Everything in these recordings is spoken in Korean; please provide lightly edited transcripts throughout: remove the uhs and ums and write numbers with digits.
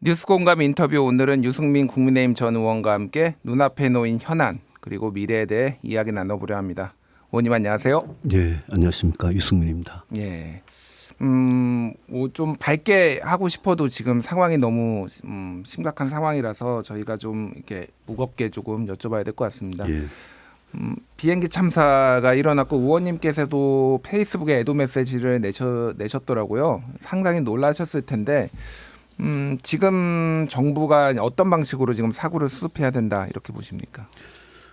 뉴스공감 인터뷰 오늘은 유승민 국민의힘 전 의원과 함께 눈앞에 놓인 현안 그리고 미래에 대해 이야기 나눠보려 합니다. 의원님 안녕하세요. 네, 안녕하십니까 유승민입니다. 예. 좀 밝게 하고 싶어도 지금 상황이 너무 심각한 상황이라서 저희가 좀 이렇게 무겁게 조금 여쭤봐야 될 것 같습니다. 예. 비행기 참사가 일어났고 의원님께서도 페이스북에 애도 메시지를 내셨더라고요. 상당히 놀라셨을 텐데 지금 정부가 어떤 방식으로 지금 사고를 수습해야 된다 이렇게 보십니까?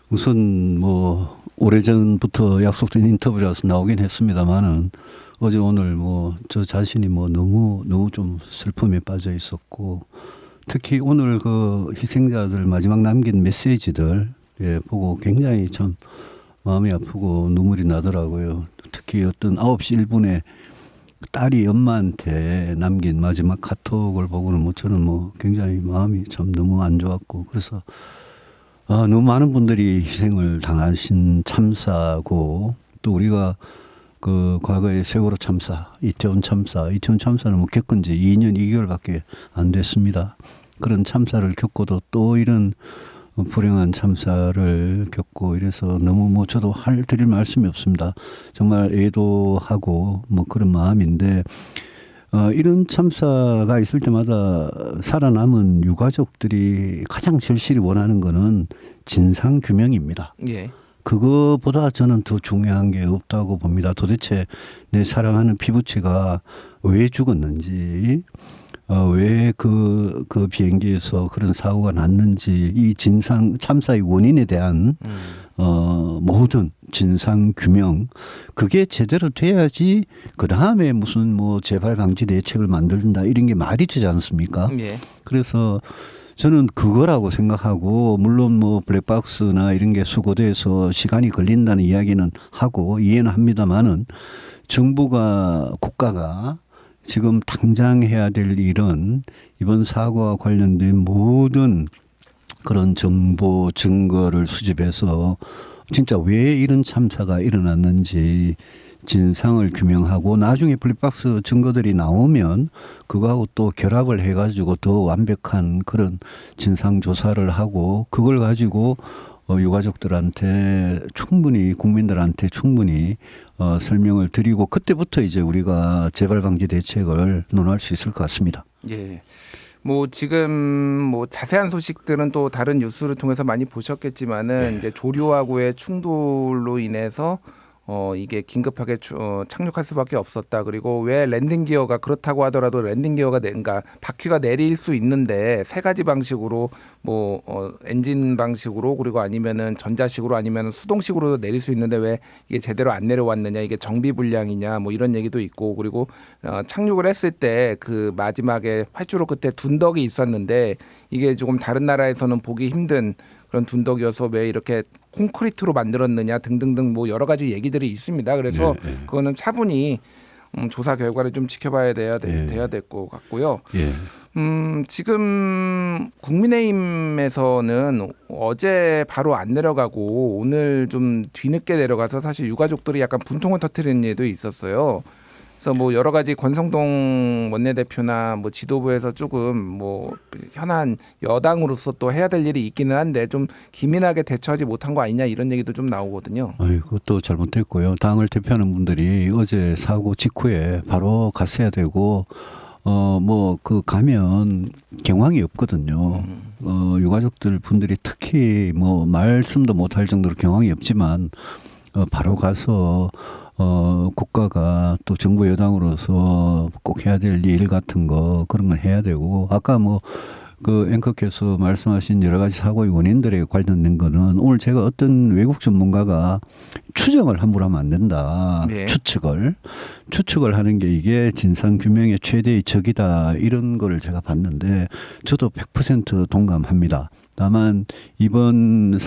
우선 뭐 오래전부터 약속된 인터뷰라서 나오긴 했습니다만은 어제 오늘 뭐 저 자신이 뭐 너무 좀 슬픔에 빠져 있었고 특히 오늘 그 희생자들 마지막 남긴 메시지들 보고 굉장히 참 마음이 아프고 눈물이 나더라고요. 특히 어떤 9시 1분에 딸이 엄마한테 남긴 마지막 카톡을 보고는 뭐 저는 뭐 굉장히 마음이 참 너무 안 좋았고 그래서 너무 많은 분들이 희생을 당하신 참사고 또 우리가 그 과거의 세월호 참사, 이태원 참사는 뭐 겪은 지 2년 2개월밖에 안 됐습니다. 그런 참사를 겪고도 또 이런 불행한 참사를 겪고 이래서 너무 뭐 저도 드릴 말씀이 없습니다. 정말 애도하고 뭐 그런 마음인데 이런 참사가 있을 때마다 살아남은 유가족들이 가장 절실히 원하는 거는 진상 규명입니다. 예. 그거보다 저는 더 중요한 게 없다고 봅니다. 도대체 내 사랑하는 피부치가 왜 죽었는지, 왜 그 비행기에서 그런 사고가 났는지, 이 진상 참사의 원인에 대한 모든 진상 규명 그게 제대로 돼야지 그 다음에 무슨 뭐 재발 방지 대책을 만든다 이런 게 말이 되지 않습니까? 예. 그래서 저는 그거라고 생각하고 물론 뭐 블랙박스나 이런 게 수거돼서 시간이 걸린다는 이야기는 하고 이해는 합니다만은 정부가 국가가 지금 당장 해야 될 일은 이번 사고와 관련된 모든 그런 정보 증거를 수집해서 진짜 왜 이런 참사가 일어났는지 진상을 규명하고 나중에 블랙박스 증거들이 나오면 그거하고 또 결합을 해가지고 더 완벽한 그런 진상 조사를 하고 그걸 가지고 유가족들한테 충분히 국민들한테 충분히 설명을 드리고 그때부터 이제 우리가 재발 방지 대책을 논할 수 있을 것 같습니다. 예. 뭐 지금 뭐 자세한 소식들은 또 다른 뉴스를 통해서 많이 보셨겠지만은 이제 조류하고의 충돌로 인해서 이게 긴급하게 착륙할 수밖에 없었다. 그리고 왜 랜딩 기어가 그렇다고 하더라도 랜딩 기어가 그러니까 바퀴가 내릴 수 있는데 세 가지 방식으로 뭐 엔진 방식으로 그리고 아니면은 전자식으로 아니면 수동식으로 내릴 수 있는데 왜 이게 제대로 안 내려왔느냐 이게 정비 불량이냐 뭐 이런 얘기도 있고 그리고 착륙을 했을 때 그 마지막에 활주로 끝에 둔덕이 있었는데 이게 조금 다른 나라에서는 보기 힘든 그런 둔덕이어서 왜 이렇게 콘크리트로 만들었느냐 등등등 뭐 여러 가지 얘기들이 있습니다. 그래서 그거는 차분히 조사 결과를 좀 지켜봐야 돼야 될 것 같고요. 지금 국민의힘에서는 어제 바로 안 내려가고 오늘 좀 뒤늦게 내려가서 사실 유가족들이 약간 분통을 터뜨리는 일도 있었어요. 그래서 뭐 여러 가지 권성동 원내대표나 뭐 지도부에서 조금 뭐 현안 여당으로서 또 해야 될 일이 있기는 한데 좀 기민하게 대처하지 못한 거 아니냐 이런 얘기도 좀 나오거든요. 그것도 잘못됐고요. 당을 대표하는 분들이 어제 사고 직후에 바로 갔어야 되고 뭐 그 가면 경황이 없거든요. 유가족들 분들이 특히 뭐 말씀도 못할 정도로 경황이 없지만 바로 가서 국가가 또 정부 여당으로서 꼭 해야 될 일 같은 거 그런 거 해야 되고 아까 뭐 그 앵커께서 말씀하신 여러 가지 사고의 원인들에 관련된 거는 오늘 제가 어떤 외국 전문가가 추정을 함부로 하면 안 된다. 네. 추측을 하는 게 이게 진상 규명의 최대의 적이다 이런 거를 제가 봤는데 저도 100% 동감합니다. 다만 이번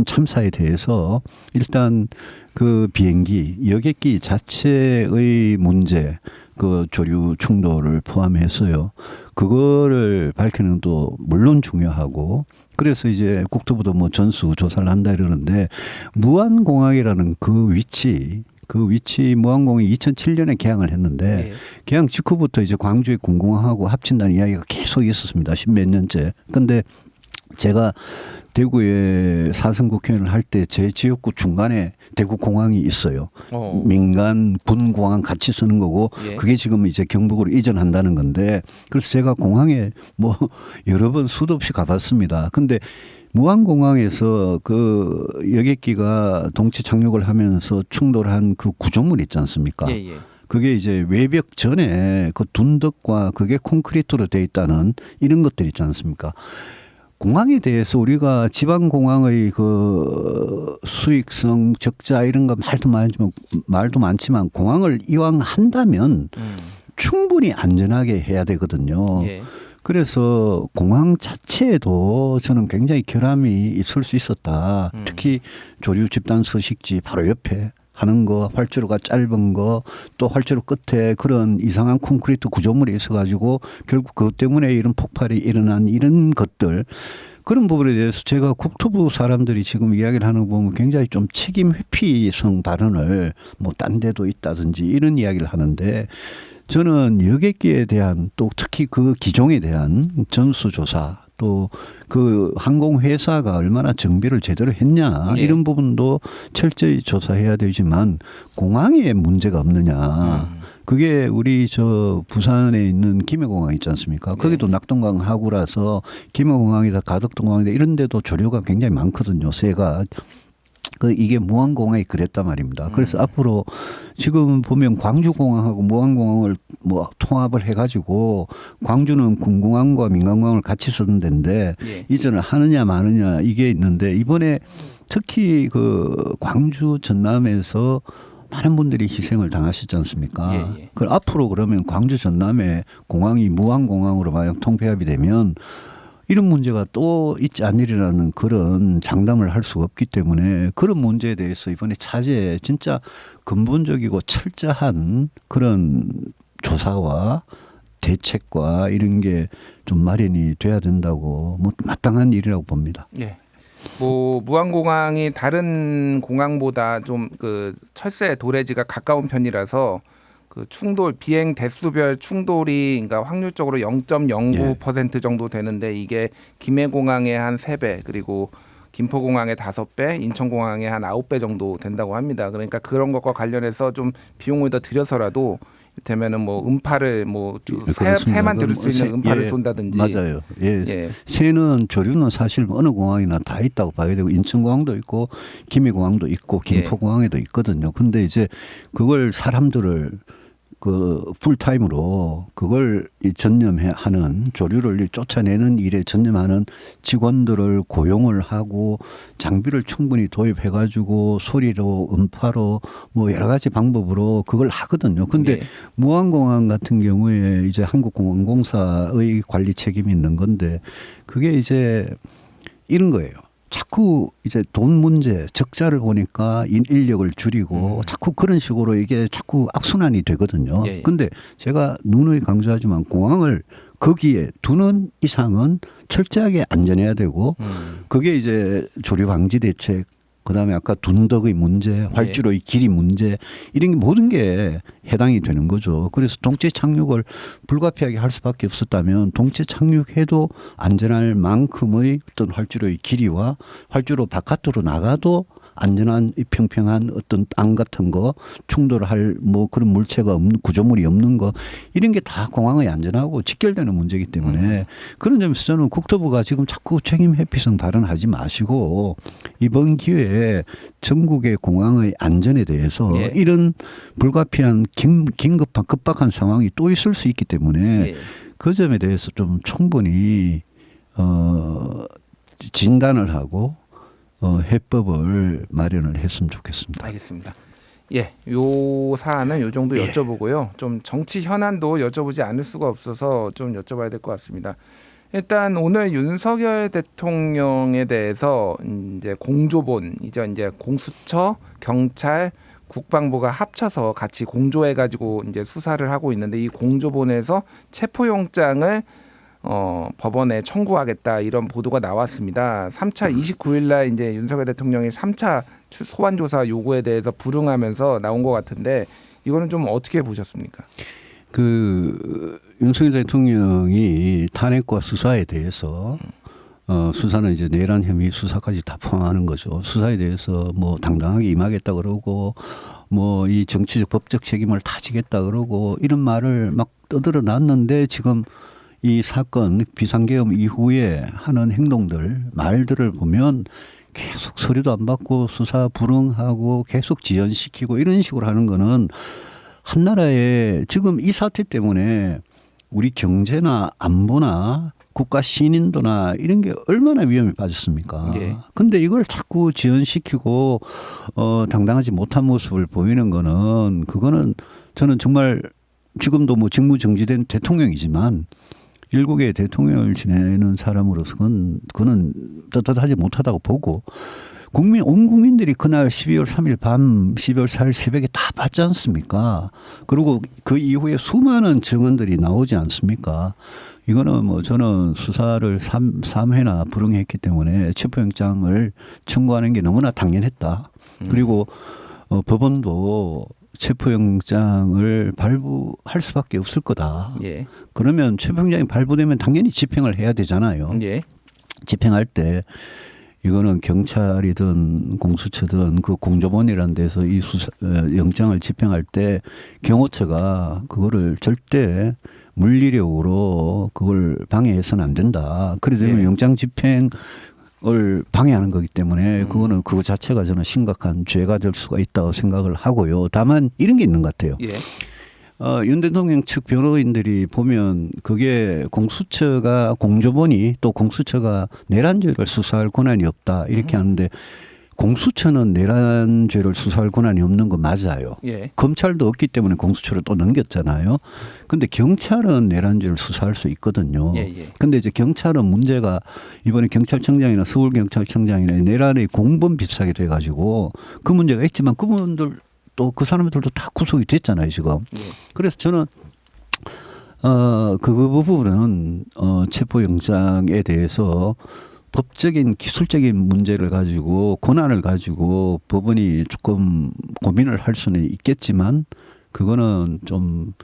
참사에 대해서 일단 그 비행기 여객기 자체의 문제 그 조류 충돌을 포함해서요. 그거를 밝히는 것도 물론 중요하고 그래서 이제 국토부도 뭐 전수 조사를 한다 이러는데 무한공항이라는 그 위치 그 위치 무안공이 2007년에 개항을 했는데 예. 개항 직후부터 이제 광주의 군공항하고 합친다는 이야기가 계속 있었습니다. 십몇 년째. 근데 제가 대구에 4선 국회의원을 할 때 제 지역구 중간에 대구 공항이 있어요. 민간 군 공항 같이 쓰는 거고 예. 그게 지금 이제 경북으로 이전한다는 건데 그래서 제가 공항에 뭐 여러 번 수도 없이 가봤습니다. 근데 무안공항에서 그 여객기가 동체 착륙을 하면서 충돌한 그 구조물 있지 않습니까? 예, 예. 그게 이제 외벽 전에 그 둔덕과 그게 콘크리트로 돼 있다는 이런 것들 있지 않습니까? 공항에 대해서 우리가 지방 공항의 그 수익성 적자 이런 거 말도 많지만 공항을 이왕 한다면 충분히 안전하게 해야 되거든요. 예. 그래서 공항 자체에도 저는 굉장히 결함이 있을 수 있었다. 특히 조류 집단 서식지 바로 옆에 하는 거, 활주로가 짧은 거, 또 활주로 끝에 그런 이상한 콘크리트 구조물이 있어가지고 결국 그것 때문에 이런 폭발이 일어난 이런 것들. 그런 부분에 대해서 제가 국토부 사람들이 지금 이야기를 하는 거 보면 굉장히 좀 책임 회피성 발언을 뭐 딴 데도 있다든지 이런 이야기를 하는데 저는 여객기에 대한 또 특히 그 기종에 대한 전수조사 또 그 항공회사가 얼마나 정비를 제대로 했냐 이런 부분도 철저히 조사해야 되지만 공항에 문제가 없느냐. 그게 우리 저 부산에 있는 김해공항 있지 않습니까? 거기도 낙동강 하구라서 김해공항이다 가덕동공항이다 이런 데도 조류가 굉장히 많거든요. 새가. 이게 무안공항이 그랬단 말입니다. 그래서 앞으로 지금 보면 광주공항하고 무안공항을 뭐 통합을 해가지고 광주는 군공항과 민간공항을 같이 쓰는 데인데 예. 이전을 하느냐 마느냐 이게 있는데 이번에 특히 그 광주 전남에서 많은 분들이 희생을 당하셨지 않습니까? 예, 예. 그 앞으로 그러면 광주 전남에 공항이 무안공항으로 만약 통폐합이 되면 이런 문제가 또 있지 않으리라는 그런 장담을 할 수가 없기 때문에 그런 문제에 대해서 이번에 차제에 진짜 근본적이고 철저한 그런 조사와 대책과 이런 게 좀 마련이 돼야 된다고 뭐 마땅한 일이라고 봅니다. 예. 뭐 무안공항이 다른 공항보다 좀 그 철새 도래지가 가까운 편이라서 그 충돌 비행 대수별 충돌이 그러니까 확률적으로 0.09% 정도 되는데 이게 김해공항의 한 3배 그리고 김포공항의 5배, 인천공항의 한 9배 정도 된다고 합니다. 그러니까 그런 것과 관련해서 좀 비용을 더 들여서라도 되면은 뭐 음파를 뭐 새만 들을 수 있는 음파를 쏜다든지 맞아요. 예. 예. 새는 조류는 사실 어느 공항이나 다 있다고 봐야 되고 인천공항도 있고 김해공항도 있고 김포공항에도 있거든요. 근데 이제 그걸 사람들을 그 풀타임으로 그걸 전념하는 조류를 쫓아내는 일에 전념하는 직원들을 고용을 하고 장비를 충분히 도입해 가지고 소리로 음파로 뭐 여러 가지 방법으로 그걸 하거든요. 근데 네. 무안공항 같은 경우에 이제 한국공항공사의 관리 책임이 있는 건데 그게 이제 이런 거예요. 자꾸 이제 돈 문제, 적자를 보니까 인력을 줄이고 자꾸 그런 식으로 이게 자꾸 악순환이 되거든요. 예, 예. 근데 제가 누누이 강조하지만 공항을 거기에 두는 이상은 철저하게 안전해야 되고 그게 이제 조류 방지 대책 그다음에 아까 둔덕의 문제, 활주로의 길이 문제 이런 게 모든 게 해당이 되는 거죠. 그래서 동체 착륙을 불가피하게 할 수밖에 없었다면 동체 착륙해도 안전할 만큼의 어떤 활주로의 길이와 활주로 바깥으로 나가도 안전한 평평한 어떤 땅 같은 거 충돌할 뭐 그런 물체가 없는 구조물이 없는 거 이런 게 다 공항의 안전하고 직결되는 문제이기 때문에 그런 점에서 저는 국토부가 지금 자꾸 책임 회피성 발언하지 마시고 이번 기회에 전국의 공항의 안전에 대해서 예. 이런 불가피한 긴급한 급박한 상황이 또 있을 수 있기 때문에 예. 그 점에 대해서 좀 충분히 진단을 하고 해법을 마련을 했으면 좋겠습니다. 알겠습니다. 예, 요 사안은 요 정도 여쭤보고요. 좀 정치 현안도 여쭤보지 않을 수가 없어서 좀 여쭤봐야 될 것 같습니다. 일단 오늘 윤석열 대통령에 대해서 이제 공조본 이제 공수처, 경찰, 국방부가 합쳐서 같이 공조해가지고 이제 수사를 하고 있는데 이 공조본에서 체포영장을 법원에 청구하겠다 이런 보도가 나왔습니다. 3차 29일 날 이제 윤석열 대통령이 3차 소환 조사 요구에 대해서 불응하면서 나온 것 같은데 이거는 좀 어떻게 보셨습니까? 그 윤석열 대통령이 탄핵과 수사에 대해서 수사는 이제 내란 혐의 수사까지 다 포함하는 거죠. 수사에 대해서 뭐 당당하게 임하겠다 그러고 뭐 이 정치적 법적 책임을 다 지겠다 그러고 이런 말을 막 떠들어 놨는데 지금 이 사건 비상계엄 이후에 하는 행동들 말들을 보면 계속 서류도 안 받고 수사 불응하고 계속 지연시키고 이런 식으로 하는 거는 한 나라의 지금 이 사태 때문에 우리 경제나 안보나 국가 신인도나 이런 게 얼마나 위험에 빠졌습니까? 예. 근데 이걸 자꾸 지연시키고 당당하지 못한 모습을 보이는 거는 그거는 저는 정말 지금도 뭐 직무 정지된 대통령이지만 일국의 대통령을 지내는 사람으로서 그거는 떳떳하지 못하다고 보고 온 국민들이 그날 12월 3일 밤 12월 4일 새벽에 다 봤지 않습니까? 그리고 그 이후에 수많은 증언들이 나오지 않습니까? 이거는 뭐 저는 수사를 3회나 불응했기 때문에 체포영장을 청구하는 게 너무나 당연했다. 그리고 법원도 체포영장을 발부할 수밖에 없을 거다. 예. 그러면 체포영장이 발부되면 당연히 집행을 해야 되잖아요. 예. 집행할 때 이거는 경찰이든 공수처든 그 공조본이라는 데서 이 영장을 집행할 때 경호처가 그거를 절대 물리력으로 그걸 방해해서는 안 된다. 그래 되면 예. 영장 집행을 방해하는 거기 때문에 그거는 그거 자체가 저는 심각한 죄가 될 수가 있다고 생각을 하고요. 다만 이런 게 있는 것 같아요. 예. 윤 대통령 측 변호인들이 보면 그게 공조본이 또 공수처가 내란죄를 수사할 권한이 없다 이렇게 하는데 공수처는 내란죄를 수사할 권한이 없는 거 맞아요. 예. 검찰도 없기 때문에 공수처를 또 넘겼잖아요. 근데 경찰은 내란죄를 수사할 수 있거든요. 예, 예. 근데 이제 경찰은 문제가 이번에 경찰청장이나 서울경찰청장이나 내란의 공범 비슷하게 돼가지고 그 문제가 있지만 그분들 또 그 사람들도 다 구속이 됐잖아요, 지금. 예. 그래서 저는 그 부분은 체포영장에 대해서 법적인 기술적인 문제를 가지고 권한을 가지고 법원이 조금 고민을 할 수는 있겠지만 그거는 좀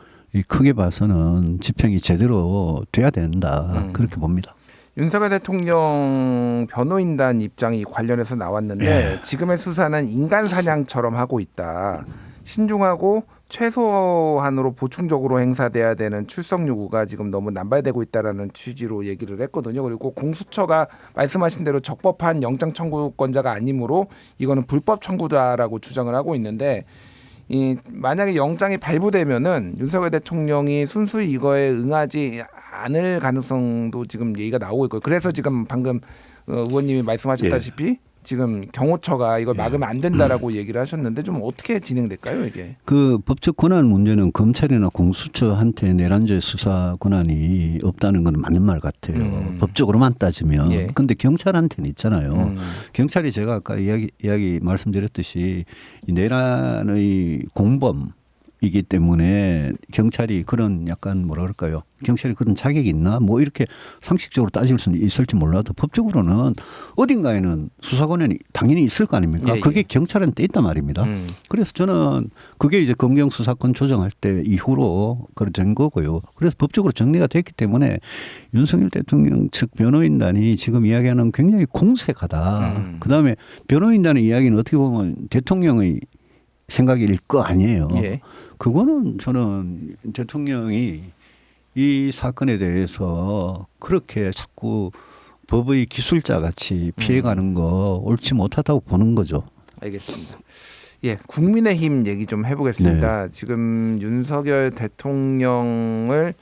크게 봐서는 집행이 제대로 돼야 된다 그렇게 봅니다. 윤석열 대통령 변호인단 입장이 관련해서 나왔는데 지금의 수사는 인간 사냥처럼 하고 있다. 신중하고 최소한으로 보충적으로 행사돼야 되는 출석 요구가 지금 너무 남발되고 있다라는 취지로 얘기를 했거든요. 그리고 공수처가 말씀하신 대로 적법한 영장 청구권자가 아니므로 이거는 불법 청구다라고 주장을 하고 있는데 만약에 영장이 발부되면은 윤석열 대통령이 순수히 이거에 응하지 않을 가능성도 지금 얘기가 나오고 있고요. 그래서 지금 방금 의원님이 말씀하셨다시피 지금 경호처가 이걸 막으면 안 된다라고 얘기를 하셨는데 좀 어떻게 진행될까요, 이게? 그 법적 권한 문제는 검찰이나 공수처한테 내란죄 수사 권한이 없다는 건 맞는 말 같아요. 법적으로만 따지면. 예. 근데 경찰한테는 있잖아요. 경찰이 제가 아까 이야기 말씀드렸듯이 이 내란의 공범이기 때문에 경찰이 그런 약간 뭐라 그럴까요? 경찰이 그런 자격이 있나? 뭐 이렇게 상식적으로 따질 수는 있을지 몰라도 법적으로는 어딘가에는 수사권이 당연히 있을 거 아닙니까? 예, 그게 예. 경찰한테 있단 말입니다. 그래서 저는 그게 이제 검경 수사권 조정할 때 이후로 그렇게 된 거고요. 그래서 법적으로 정리가 됐기 때문에 윤석열 대통령 측 변호인단이 지금 이야기하는 굉장히 공색하다. 그다음에 변호인단의 이야기는 어떻게 보면 대통령의 생각일 거 아니에요. 예. 그거는 저는 대통령이 이 사건에 대해서 그렇게 자꾸 법의 기술자 같이 피해가는 거 옳지 못하다고 보는 거죠. 알겠습니다. 예, 국민의힘 얘기 좀 해보겠습니다. 지금 윤석열 대통령을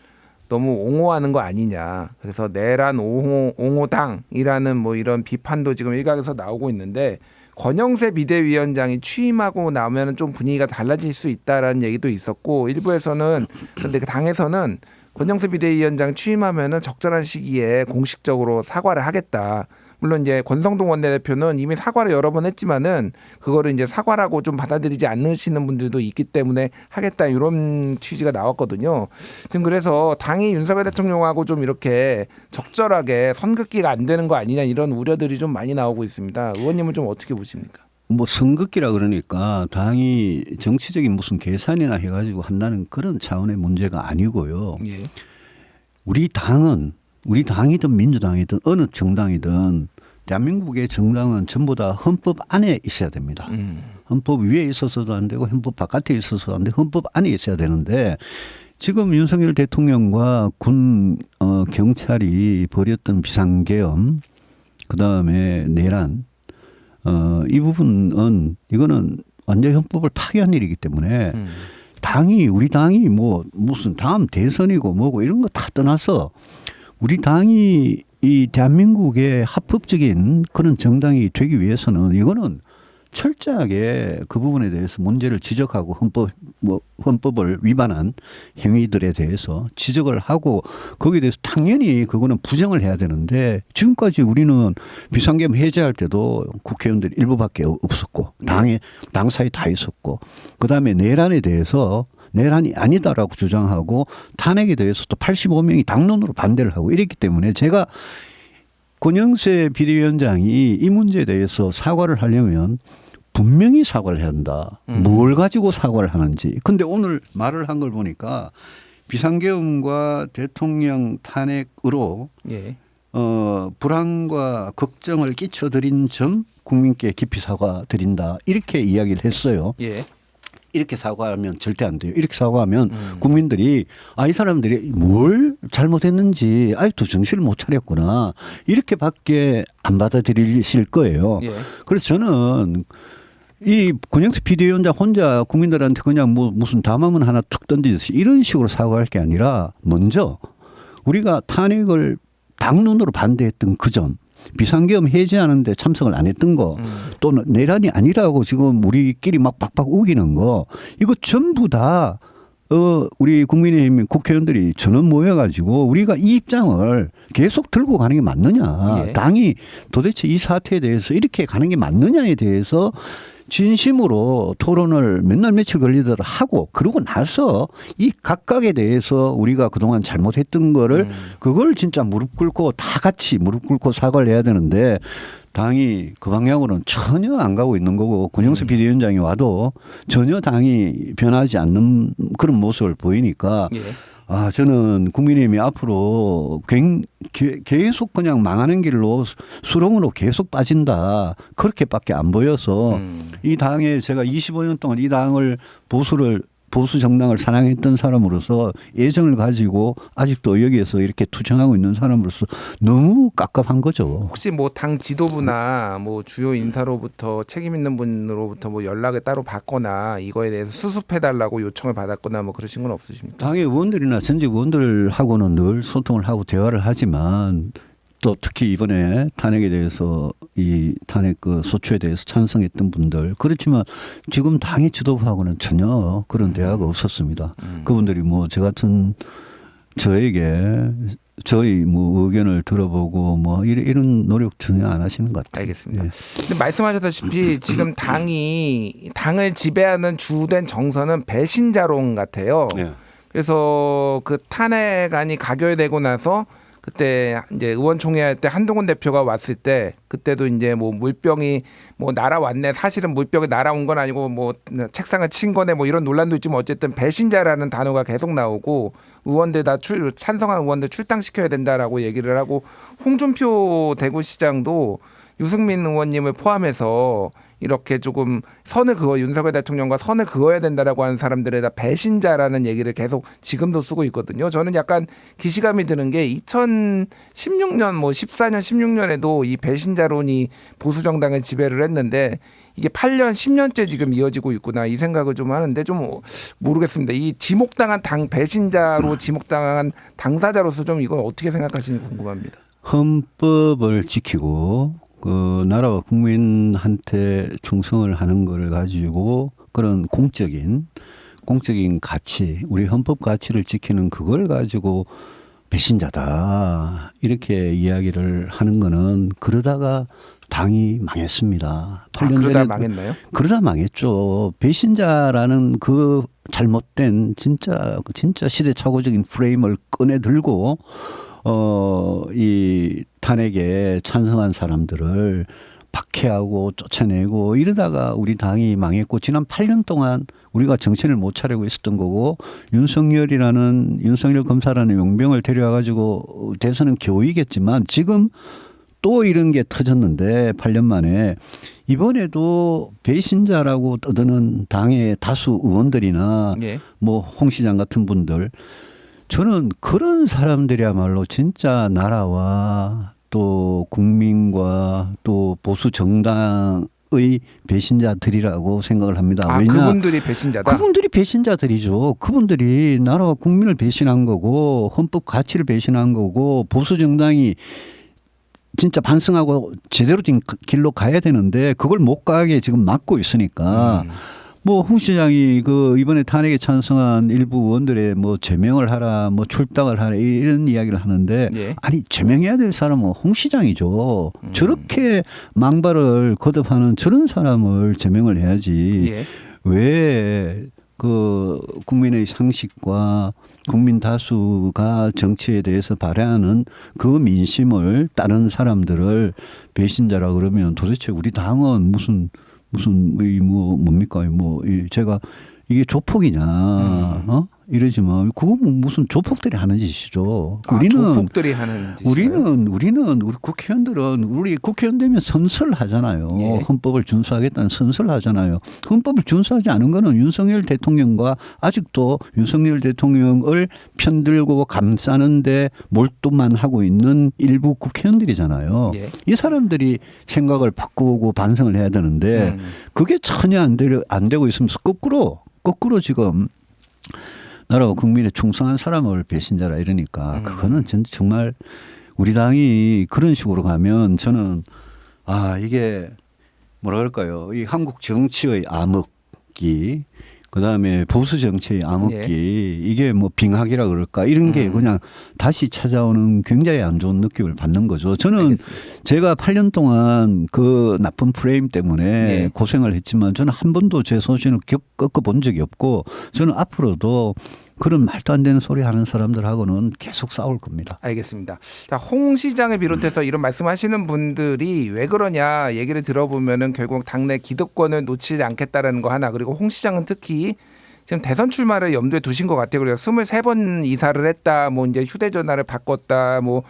너무 옹호하는 거 아니냐. 그래서 내란 옹호당이라는 뭐 이런 비판도 지금 일각에서 나오고 있는데 권영세 비대위원장이 취임하고 나면은 좀 분위기가 달라질 수 있다라는 얘기도 있었고 일부에서는 근데 그 당에서는 권영세 비대위원장 취임하면은 적절한 시기에 공식적으로 사과를 하겠다. 물론 이제 권성동 원내대표는 이미 사과를 여러 번 했지만은 그거를 이제 사과라고 좀 받아들이지 않으시는 분들도 있기 때문에 하겠다 이런 취지가 나왔거든요. 지금 그래서 당이 윤석열 대통령하고 좀 이렇게 적절하게 선긋기가 안 되는 거 아니냐 이런 우려들이 좀 많이 나오고 있습니다. 의원님은 좀 어떻게 보십니까? 뭐 선긋기라 그러니까 당이 정치적인 무슨 계산이나 해가지고 한다는 그런 차원의 문제가 아니고요. 예. 우리 당이든 민주당이든 어느 정당이든 대한민국의 정당은 전부 다 헌법 안에 있어야 됩니다. 헌법 위에 있어서도 안 되고 헌법 바깥에 있어서도 안 되고 헌법 안에 있어야 되는데 지금 윤석열 대통령과 군 경찰이 벌였던 비상계엄 그다음에 내란 이 부분은 이거는 완전 헌법을 파괴한 일이기 때문에 우리 당이 뭐 무슨 다음 대선이고 뭐고 이런 거 다 떠나서 우리 당이 이 대한민국의 합법적인 그런 정당이 되기 위해서는 이거는 철저하게 그 부분에 대해서 문제를 지적하고 헌법을 위반한 행위들에 대해서 지적을 하고 거기에 대해서 당연히 그거는 부정을 해야 되는데 지금까지 우리는 비상계엄 해제할 때도 국회의원들이 일부밖에 없었고 당사에 다 있었고 그다음에 내란에 대해서 내란이 아니다라고 주장하고 탄핵에 대해서도 85명이 당론으로 반대를 하고 이랬기 때문에 제가 권영세 비대위원장이 이 문제에 대해서 사과를 하려면 분명히 사과를 해야 한다. 뭘 가지고 사과를 하는지. 근데 오늘 말을 한 걸 보니까 비상계엄과 대통령 탄핵으로 예. 불안과 걱정을 끼쳐드린 점 국민께 깊이 사과드린다. 이렇게 이야기를 했어요. 예. 이렇게 사과하면 절대 안 돼요. 이렇게 사과하면 국민들이 이 사람들이 뭘 잘못했는지 아직도 정신을 못 차렸구나. 이렇게밖에 안 받아들이실 거예요. 예. 그래서 저는 이 권영세 비대위원장 혼자 국민들한테 그냥 뭐 무슨 담화문 하나 툭 던지듯이 이런 식으로 사과할 게 아니라 먼저 우리가 탄핵을 당론으로 반대했던 그 점 비상계엄 해제하는데 참석을 안 했던 거 또 내란이 아니라고 지금 우리끼리 막 박박 우기는 거 이거 전부 다 우리 국민의힘 국회의원들이 전원 모여가지고 우리가 이 입장을 계속 들고 가는 게 맞느냐. 예. 당이 도대체 이 사태에 대해서 이렇게 가는 게 맞느냐에 대해서 진심으로 토론을 맨날 며칠 걸리더라도 하고 그러고 나서 이 각각에 대해서 우리가 그동안 잘못했던 거를 그걸 진짜 무릎 꿇고 다 같이 무릎 꿇고 사과를 해야 되는데 당이 그 방향으로는 전혀 안 가고 있는 거고 권영세 비대위원장이 와도 전혀 당이 변하지 않는 그런 모습을 보이니까 예. 저는 국민의힘이 앞으로 계속 그냥 망하는 길로 수렁으로 계속 빠진다. 그렇게밖에 안 보여서 이 당에 제가 25년 동안 이 당을 보수 정당을 사랑했던 사람으로서 애정을 가지고 아직도 여기에서 이렇게 투쟁하고 있는 사람으로서 너무 깝깝한 거죠. 혹시 뭐 당 지도부나 뭐 주요 인사로부터 책임 있는 분으로부터 뭐 연락을 따로 받거나 이거에 대해서 수습해달라고 요청을 받았거나 뭐 그러신 건 없으십니까? 당의 의원들이나 전직 의원들하고는 늘 소통을 하고 대화를 하지만 또 특히 이번에 탄핵에 대해서 이 탄핵 그 소추에 대해서 찬성했던 분들 그렇지만 지금 당의 지도부하고는 전혀 그런 대화가 없었습니다. 그분들이 뭐 저 같은 저에게 저희 뭐 의견을 들어보고 뭐 이런 노력 전혀 안 하시는 것 같아요. 알겠습니다. 예. 근데 말씀하셨다시피 지금 당을 지배하는 주된 정서는 배신자론 같아요. 네. 그래서 그 탄핵안이 가결되고 나서 그때 이제 의원총회 할 때 한동훈 대표가 왔을 때 그때도 이제 뭐 물병이 뭐 날아왔네 사실은 물병이 날아온 건 아니고 뭐 책상을 친 거네 뭐 이런 논란도 있지만 어쨌든 배신자라는 단어가 계속 나오고 의원들 다 찬성한 의원들 출당시켜야 된다라고 얘기를 하고 홍준표 대구시장도 유승민 의원님을 포함해서 이렇게 조금 윤석열 대통령과 선을 그어야 된다라고 하는 사람들에 다 배신자라는 얘기를 계속 지금도 쓰고 있거든요. 저는 약간 기시감이 드는 게 2016년 뭐 14년 16년에도 이 배신자론이 보수 정당을 지배를 했는데 이게 8년 10년째 지금 이어지고 있구나 이 생각을 좀 하는데 좀 모르겠습니다. 이 지목당한 배신자로 지목당한 당사자로서 좀 이건 어떻게 생각하시는지 궁금합니다. 헌법을 지키고 그 나라와 국민한테 충성을 하는 걸 가지고 그런 공적인 가치, 우리 헌법 가치를 지키는 그걸 가지고 배신자다 이렇게 이야기를 하는 거는 그러다가 당이 망했습니다. 8년 그러다 전에 망했나요? 그러다 망했죠. 배신자라는 그 잘못된 진짜 시대착오적인 프레임을 꺼내 들고 이 탄핵에 찬성한 사람들을 박해하고 쫓아내고 이러다가 우리 당이 망했고 지난 8년 동안 우리가 정신을 못 차리고 있었던 거고 윤석열 검사라는 용병을 데려와 가지고 대선은 겨우 이겼지만 지금 또 이런 게 터졌는데 8년 만에 이번에도 배신자라고 떠드는 당의 다수 의원들이나 예. 뭐 홍 시장 같은 분들 저는 그런 사람들이야말로 진짜 나라와 또 국민과 또 보수 정당의 배신자들이라고 생각을 합니다. 아, 왜냐? 그분들이 배신자다. 그분들이 배신자들이죠. 그분들이 나라와 국민을 배신한 거고 헌법 가치를 배신한 거고 보수 정당이 진짜 반성하고 제대로 된 길로 가야 되는데 그걸 못 가게 지금 막고 있으니까 뭐 홍 시장이 그 이번에 탄핵에 찬성한 일부 의원들의 뭐 제명을 하라 뭐 출당을 하라 이런 이야기를 하는데 예. 아니 제명해야 될 사람은 홍 시장이죠. 저렇게 망발을 거듭하는 저런 사람을 제명을 해야지. 예. 왜 그 국민의 상식과 국민 다수가 정치에 대해서 발휘하는 그 민심을 따르는 사람들을 배신자라 그러면 도대체 우리 당은 무슨 뭡니까 제가 이게 조폭이냐 이러지만 그거 무슨 조폭들이 하는 짓이죠. 조폭들이 하는 짓이요? 우리 국회의원들은 우리 국회의원 되면 선서를 하잖아요. 예. 헌법을 준수하겠다는 선서를 하잖아요. 헌법을 준수하지 않은 거는 윤석열 대통령과 아직도 윤석열 대통령을 편들고 감싸는데 몰두만 하고 있는 일부 국회의원들이잖아요. 예. 이 사람들이 생각을 바꾸고 반성을 해야 되는데 그게 전혀 안 되고 있으면서 거꾸로 지금 나라와 국민에 충성한 사람을 배신자라 이러니까 그거는 정말 우리 당이 그런 식으로 가면 저는 이게 뭐라 그럴까요? 이 한국 정치의 암흑기 그다음에 보수 정치의 암흑기 이게 뭐 빙하기라 그럴까 이런 게 그냥 다시 찾아오는 굉장히 안 좋은 느낌을 받는 거죠. 저는 알겠습니다. 제가 8년 동안 그 나쁜 프레임 때문에 고생을 했지만 저는 한 번도 제 소신을 꺾어본 적이 없고 저는 앞으로도 그런 말도 안 되는 소리 하는 사람들하고는 계속 싸울 겁니다. 알겠습니다. 자, 홍 시장을 비롯해서 이런 말씀하시는 분들이 왜 그러냐 얘기를 들어보면은 결국 당내 기득권을 놓치지 않겠다라는 거 하나 그리고 홍 시장은 특히 지금 대선 출마를 염두에 두신 것 같아요. 그래서 23번 이사를 했다, 뭐 이제 휴대전화를 바꿨다, 뭐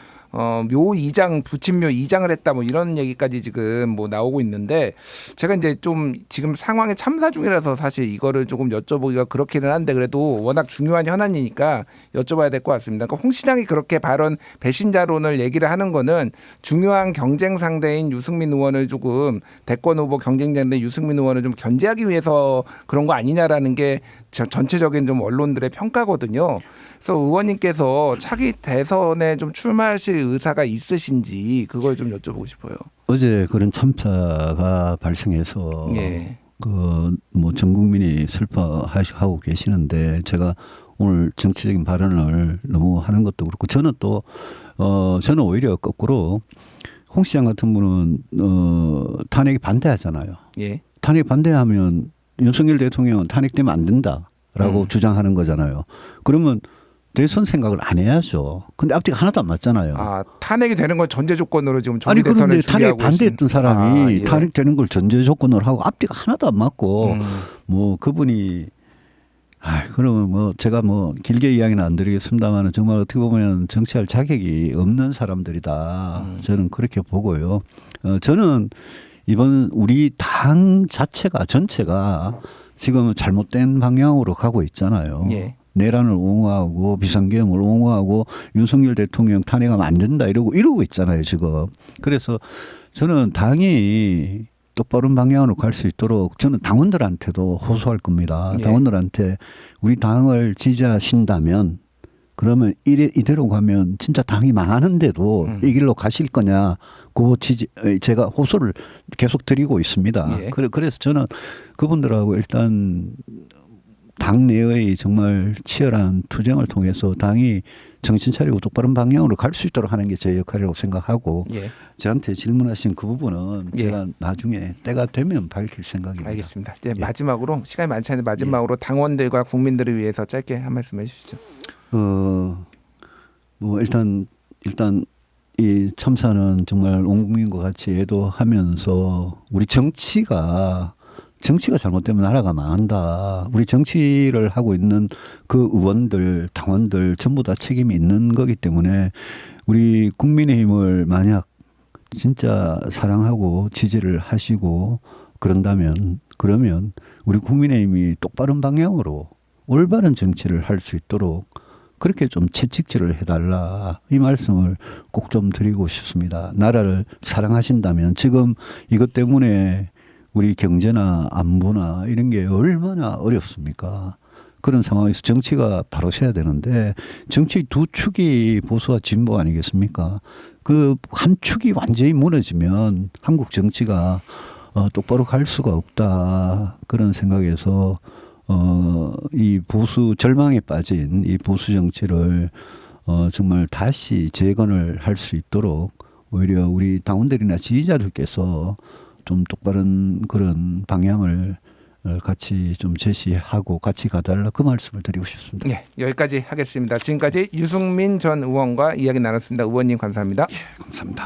묘 이장 부친묘 이장을 했다, 뭐 이런 얘기까지 지금 뭐 나오고 있는데 제가 이제 좀 지금 상황에 참사 중이라서 사실 이거를 조금 여쭤보기가 그렇기는 한데 그래도 워낙 중요한 현안이니까 여쭤봐야 될 것 같습니다. 그러니까 홍 시장이 그렇게 발언 배신자론을 얘기를 하는 거는 중요한 경쟁 상대인 유승민 의원을 조금 대권 후보 경쟁자인데 유승민 의원을 좀 견제하기 위해서 그런 거 아니냐라는 게 전체적인 좀 언론들의 평가거든요. 그래서 의원님께서 차기 대선에 좀 출마하실 의사가 있으신지 그걸 좀 여쭤보고 싶어요. 어제 그런 참사가 발생해서 그 뭐 전 국민이 슬퍼하고 계시는데 제가 오늘 정치적인 발언을 너무 하는 것도 그렇고 저는 또 저는 오히려 거꾸로 홍 시장 같은 분은 탄핵에 반대하잖아요. 예. 탄핵 반대하면 윤석열 대통령은 탄핵되면 안 된다라고 주장하는 거잖아요. 그러면 대선 생각을 안 해야죠. 근데 앞뒤가 하나도 안 맞잖아요. 탄핵이 되는 건 전제 조건으로 지금 아니 조기 대선을 그런데 탄핵 반대했던 사람이 예. 탄핵되는 걸 전제 조건으로 하고 앞뒤가 하나도 안 맞고 뭐 그분이 그러면 뭐 제가 뭐 길게 이야기는 안 드리겠습니다만 정말 어떻게 보면 정치할 자격이 없는 사람들이다. 저는 그렇게 보고요. 저는 이번 우리 당 전체가 지금 잘못된 방향으로 가고 있잖아요. 예. 내란을 옹호하고 비상계엄을 옹호하고 윤석열 대통령 탄핵하면 안 된다 이러고 있잖아요 지금. 그래서 저는 당이 똑바른 방향으로 갈 수 있도록 저는 당원들한테도 호소할 겁니다. 당원들한테 우리 당을 지지하신다면 그러면 이대로 가면 진짜 당이 망하는데도 이 길로 가실 거냐. 제가 호소를 계속 드리고 있습니다. 그래서 저는 그분들하고 일단 당 내의 정말 치열한 투쟁을 통해서 당이 정신 차리고 똑바른 방향으로 갈 수 있도록 하는 게 제 역할이라고 생각하고 예. 저한테 질문하신 그 부분은 예. 제가 나중에 때가 되면 밝힐 생각입니다. 알겠습니다. 이제 예. 마지막으로 시간이 많지 않은데 마지막으로 당원들과 국민들을 위해서 짧게 한 말씀 해주시죠. 뭐 일단 이 참사는 정말 온 국민과 같이 애도하면서 우리 정치가 잘못되면 나라가 망한다. 우리 정치를 하고 있는 그 의원들, 당원들 전부 다 책임이 있는 거기 때문에 우리 국민의힘을 만약 진짜 사랑하고 지지를 하시고 그러면 우리 국민의힘이 똑바른 방향으로 올바른 정치를 할 수 있도록 그렇게 좀 채찍질을 해달라 이 말씀을 꼭 좀 드리고 싶습니다. 나라를 사랑하신다면 지금 이것 때문에 우리 경제나 안보나 이런 게 얼마나 어렵습니까? 그런 상황에서 정치가 바로 서야 되는데 정치 두 축이 보수와 진보 아니겠습니까? 그 한 축이 완전히 무너지면 한국 정치가 똑바로 갈 수가 없다 그런 생각에서 이 보수 절망에 빠진 이 보수 정치를 정말 다시 재건을 할 수 있도록 오히려 우리 당원들이나 지지자들께서 좀 똑바른 그런 방향을 같이 좀 제시하고 같이 가달라 그 말씀을 드리고 싶습니다. 예, 여기까지 하겠습니다. 지금까지 유승민 전 의원과 이야기 나눴습니다. 의원님 감사합니다. 감사합니다.